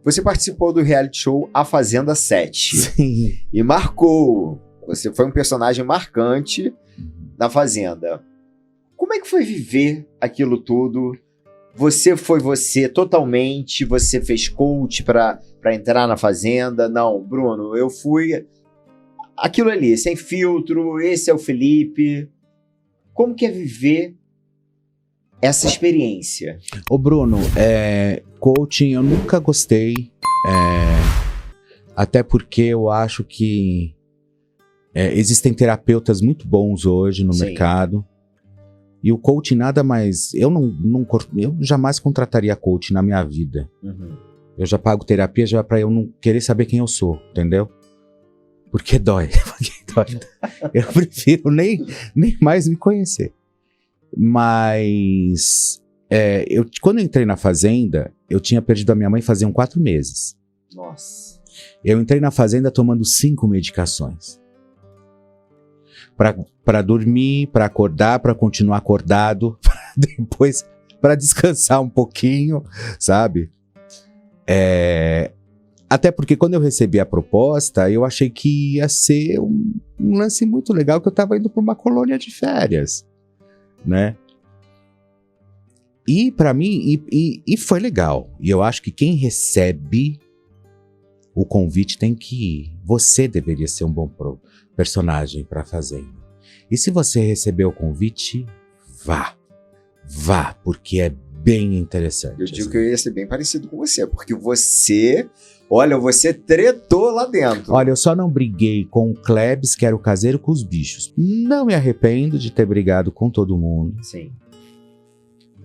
Você participou do reality show A Fazenda 7. Sim. E marcou. Você foi um personagem marcante na Fazenda. Como é que foi viver aquilo tudo? Você foi você totalmente? Você fez coach pra entrar na Fazenda? Não, Bruno, eu fui aquilo ali, sem filtro, esse é o Felipe. Como que é viver essa experiência? Ô Bruno, coaching eu nunca gostei, até porque eu acho que existem terapeutas muito bons hoje no mercado, e o coaching nada mais, eu jamais contrataria coaching na minha vida. Eu já pago terapia já para eu não querer saber quem eu sou, entendeu? Porque dói. Eu prefiro nem mais me conhecer. Mas quando eu entrei na Fazenda, eu tinha perdido a minha mãe faziam 4 meses. Nossa. Eu entrei na Fazenda tomando 5 medicações. Para dormir, para acordar, para continuar acordado, depois para descansar um pouquinho, sabe? Até porque quando eu recebi a proposta, eu achei que ia ser um lance muito legal, que eu estava indo para uma colônia de férias, né? E para mim, e foi legal. E eu acho que quem recebe o convite tem que ir. Você deveria ser um bom personagem para a Fazenda. E se você receber o convite, vá, porque é bem interessante. Eu digo que eu ia ser bem parecido com você, porque você tretou lá dentro. Olha, eu só não briguei com o Klebs, que era o caseiro, com os bichos. Não me arrependo de ter brigado com todo mundo. Sim.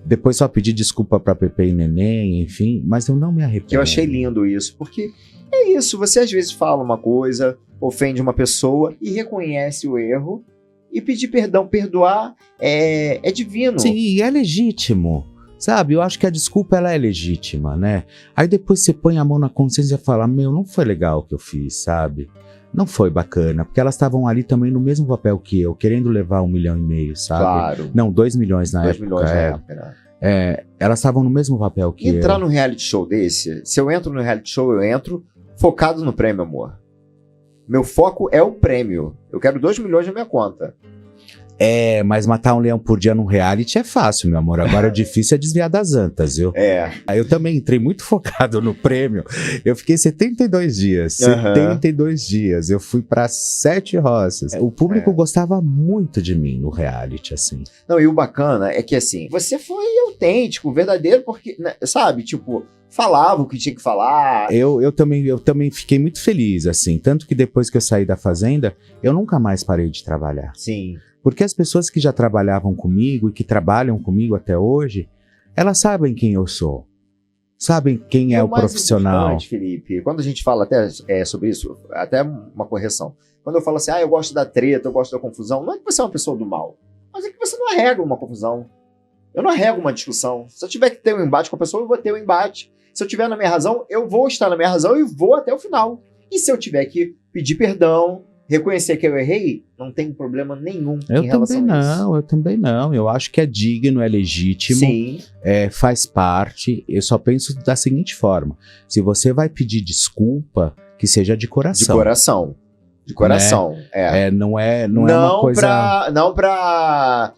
Depois só pedi desculpa pra Pepe e Neném, enfim, mas eu não me arrependo. Eu achei lindo isso, porque é isso, você às vezes fala uma coisa, ofende uma pessoa e reconhece o erro, e pedir perdão, perdoar é divino. Sim, é legítimo. Sabe, eu acho que a desculpa ela é legítima, né? Aí depois você põe a mão na consciência e fala, não foi legal o que eu fiz, sabe? Não foi bacana, porque elas estavam ali também no mesmo papel que eu, querendo levar 1,5 milhão, sabe? Claro. Não, 2 milhões na 2 época. milhões na época. Elas estavam no mesmo papel que eu. Entrar num reality show desse, se eu entro no reality show, eu entro focado no prêmio, amor. Meu foco é o prêmio. Eu quero 2 milhões na minha conta. Mas matar um leão por dia num reality é fácil, meu amor. Agora o difícil é desviar das antas, viu? Eu também entrei muito focado no prêmio. Eu fiquei 72 dias. 72 dias. Eu fui pra 7 roças. O público gostava muito de mim no reality, assim. Não, e o bacana é que, assim, você foi autêntico, verdadeiro, porque, né, sabe, tipo, falava o que tinha que falar. Eu também fiquei muito feliz, assim. Tanto que depois que eu saí da Fazenda, eu nunca mais parei de trabalhar. Sim. Porque as pessoas que já trabalhavam comigo e que trabalham comigo até hoje, elas sabem quem eu sou. Sabem quem é o profissional. Felipe, quando a gente fala até sobre isso, até uma correção. Quando eu falo assim, eu gosto da treta, eu gosto da confusão, não é que você é uma pessoa do mal, mas é que você não arrega uma confusão. Eu não arrego uma discussão. Se eu tiver que ter um embate com a pessoa, eu vou ter um embate. Se eu tiver na minha razão, eu vou estar na minha razão e vou até o final. E se eu tiver que pedir perdão, reconhecer que eu errei, não tem problema nenhum em relação a isso. Eu também não. Eu acho que é digno, é legítimo. Sim. Faz parte. Eu só penso da seguinte forma. Se você vai pedir desculpa, que seja de coração. De coração. Né? Não é uma coisa... Não pra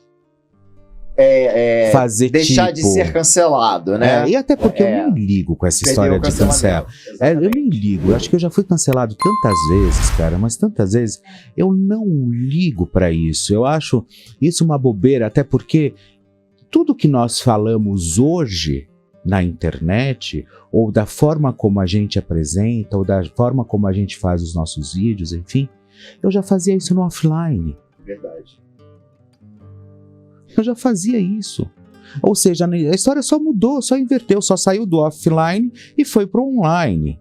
fazer deixar de ser cancelado, né? E até porque eu nem ligo com essa história de cancela. Eu nem ligo. Eu acho que eu já fui cancelado tantas vezes, cara, mas tantas vezes eu não ligo pra isso. Eu acho isso uma bobeira, até porque tudo que nós falamos hoje na internet, ou da forma como a gente apresenta, ou da forma como a gente faz os nossos vídeos, enfim, eu já fazia isso no offline. Verdade. Eu já fazia isso. Ou seja, a história só mudou, só inverteu, só saiu do offline e foi para o online.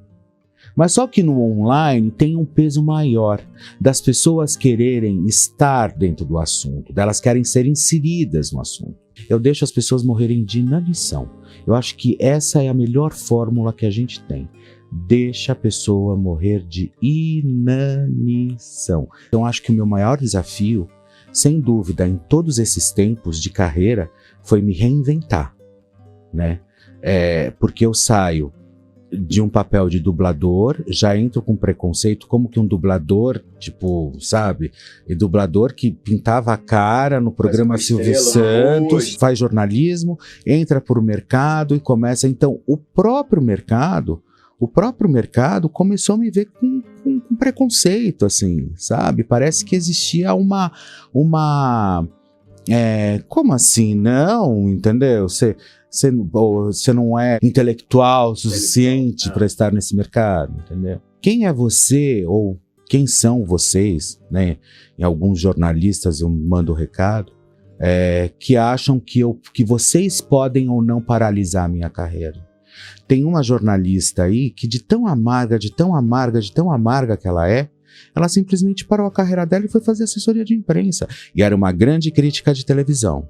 Mas só que no online tem um peso maior das pessoas quererem estar dentro do assunto, delas querem ser inseridas no assunto. Eu deixo as pessoas morrerem de inanição. Eu acho que essa é a melhor fórmula que a gente tem. Deixa a pessoa morrer de inanição. Então acho que o meu maior desafio, sem dúvida, em todos esses tempos de carreira, foi me reinventar, né? Porque eu saio de um papel de dublador, já entro com preconceito, como que um dublador, tipo, sabe? E dublador que pintava a cara no programa Silvio Santos, faz jornalismo, entra pro mercado e começa. Então, o próprio mercado começou a me ver com preconceito, assim, sabe? Parece que existia uma como assim? Não, entendeu? Você não é intelectual o suficiente para estar nesse mercado, entendeu? Quem é você ou quem são vocês, né? Em alguns jornalistas eu mando o recado, que acham que vocês podem ou não paralisar a minha carreira. Tem uma jornalista aí que de tão amarga que ela simplesmente parou a carreira dela e foi fazer assessoria de imprensa. E era uma grande crítica de televisão.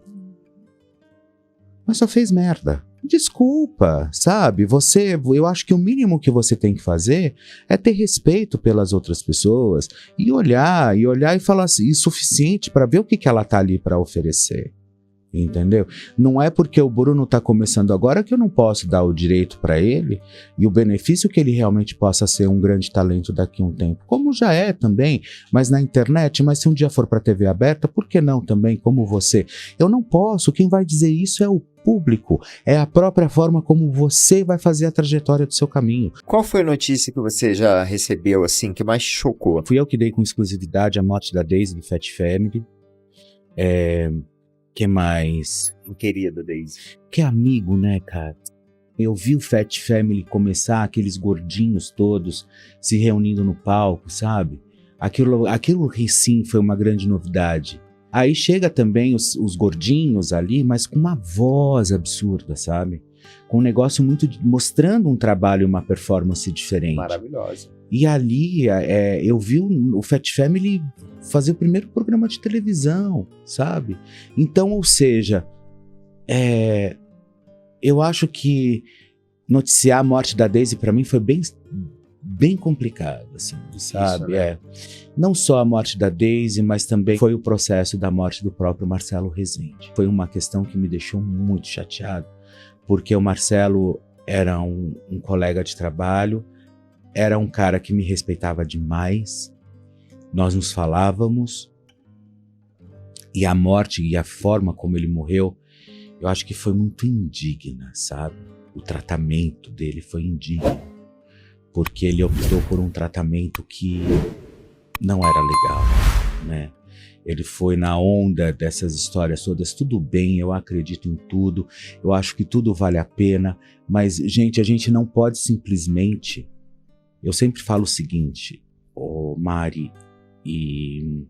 Mas só fez merda. Desculpa, sabe? Eu acho que o mínimo que você tem que fazer é ter respeito pelas outras pessoas e olhar e falar assim, suficiente para ver o que ela tá ali para oferecer. Entendeu? Não é porque o Bruno tá começando agora que eu não posso dar o direito para ele e o benefício que ele realmente possa ser um grande talento daqui a um tempo, como já é também, mas na internet. Mas se um dia for para TV aberta, por que não também, como você? Eu não posso, quem vai dizer isso é o público, é a própria forma como você vai fazer a trajetória do seu caminho. Qual foi a notícia que você já recebeu, assim, que mais chocou? Fui eu que dei com exclusividade a morte da Daisy do Fat Family. Que mais? Querida Daisy. Que amigo, né, cara? Eu vi o Fat Family começar, aqueles gordinhos todos se reunindo no palco, sabe? Aquilo sim foi uma grande novidade. Aí chega também os gordinhos ali, mas com uma voz absurda, sabe? Com um negócio muito... mostrando um trabalho e uma performance diferente. Maravilhosa. E ali eu vi o Fat Family fazer o primeiro programa de televisão, sabe? Então, ou seja, eu acho que noticiar a morte da Daisy para mim foi bem complicado, assim, sabe? Isso, né? Não só a morte da Daisy, mas também foi o processo da morte do próprio Marcelo Rezende. Foi uma questão que me deixou muito chateado, porque o Marcelo era um colega de trabalho, era um cara que me respeitava demais, nós nos falávamos, e a morte e a forma como ele morreu, eu acho que foi muito indigna, sabe? O tratamento dele foi indigno, porque ele optou por um tratamento que não era legal, né? Ele foi na onda dessas histórias todas, tudo bem, eu acredito em tudo, eu acho que tudo vale a pena, mas, gente, a gente não pode simplesmente... Eu sempre falo o seguinte, Mari e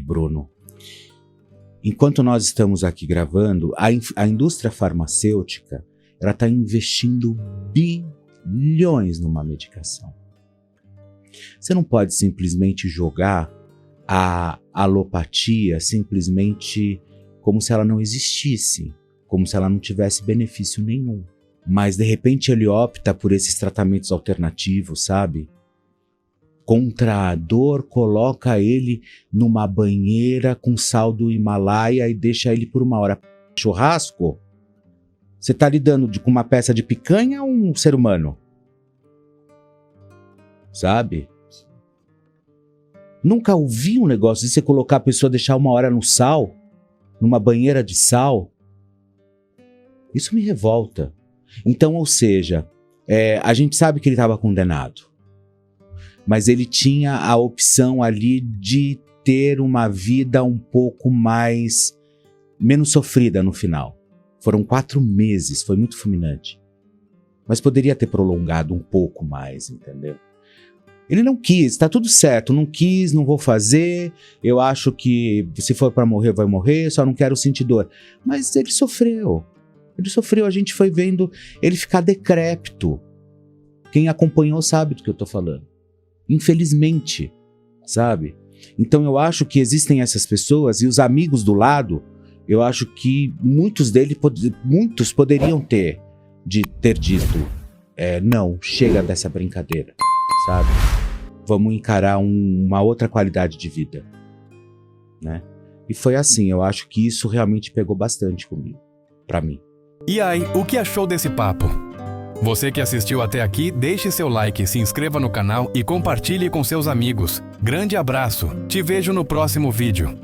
Bruno, enquanto nós estamos aqui gravando, a indústria farmacêutica, ela está investindo bilhões numa medicação. Você não pode simplesmente jogar a alopatia simplesmente como se ela não existisse, como se ela não tivesse benefício nenhum. Mas de repente ele opta por esses tratamentos alternativos, sabe? Contra a dor, coloca ele numa banheira com sal do Himalaia e deixa ele por 1 hora. Churrasco? Você tá lidando com uma peça de picanha ou um ser humano? Sabe? Nunca ouvi um negócio de você colocar a pessoa, deixar 1 hora no sal, numa banheira de sal. Isso me revolta. Então, ou seja, a gente sabe que ele estava condenado, mas ele tinha a opção ali de ter uma vida um pouco menos sofrida no final. Foram 4 meses, foi muito fulminante. Mas poderia ter prolongado um pouco mais, entendeu? Ele não quis, tá tudo certo, não quis, não vou fazer, eu acho que se for para morrer, vai morrer, só não quero sentir dor. Mas ele sofreu, a gente foi vendo ele ficar decrépito. Quem acompanhou sabe do que eu tô falando. Infelizmente, sabe? Então eu acho que existem essas pessoas e os amigos do lado, eu acho que muitos poderiam ter dito, não, chega dessa brincadeira, sabe? Vamos encarar uma outra qualidade de vida, né? E foi assim, eu acho que isso realmente pegou bastante comigo, pra mim. E aí, o que achou desse papo? Você que assistiu até aqui, deixe seu like, se inscreva no canal e compartilhe com seus amigos. Grande abraço, te vejo no próximo vídeo.